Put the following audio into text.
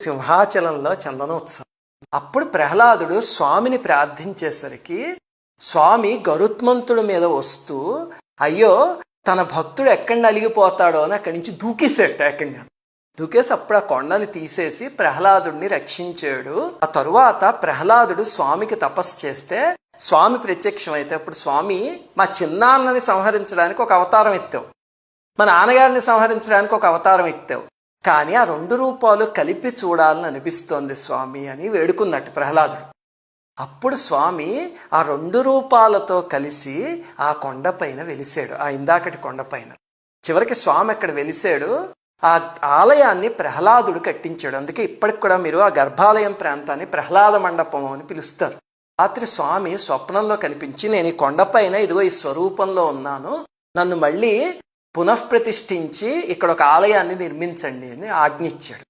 సింహాచలంలో చందనోత్సవం. అప్పుడు ప్రహ్లాదుడు స్వామిని ప్రార్థించేసరికి స్వామి గరుత్మంతుడి మీద వస్తూ అయ్యో తన భక్తుడు ఎక్కడ నలిగిపోతాడో అని అక్కడి నుంచి దూకేసేట. ఏకంగా దూకేసి అప్పుడు ఆ కొండని తీసేసి ప్రహ్లాదుడిని రక్షించాడు. ఆ తరువాత ప్రహ్లాదుడు స్వామికి తపస్సు చేస్తే స్వామి ప్రత్యక్షమైతే అప్పుడు స్వామి మా చిన్నాన్నని సంహరించడానికి ఒక అవతారం ఎత్తావు, మా నాన్నగారిని సంహరించడానికి ఒక అవతారం ఎత్తావు, కానీ ఆ 2 రూపాలు కలిపి చూడాలని అనిపిస్తోంది స్వామి అని వేడుకున్నట్టు ప్రహ్లాదుడు. అప్పుడు స్వామి ఆ 2 రూపాలతో కలిసి ఆ కొండపైన వెలిసాడు, ఆ ఇందాకటి కొండపైన. చివరికి స్వామి అక్కడ వెలిసాడు. ఆ ఆలయాన్ని ప్రహ్లాదుడు కట్టించాడు. అందుకే ఇప్పటికి కూడా మీరు ఆ గర్భాలయం ప్రాంతాన్ని ప్రహ్లాద మండపం అని పిలుస్తారు. రాత్రి స్వామి స్వప్నంలో కనిపించి నేను ఈ కొండపైన ఇదిగో ఈ స్వరూపంలో ఉన్నాను, నన్ను మళ్ళీ పునఃప్రతిష్ఠించి ఇక్కడ ఒక ఆలయాన్ని నిర్మించండి అని ఆజ్ఞించాడు.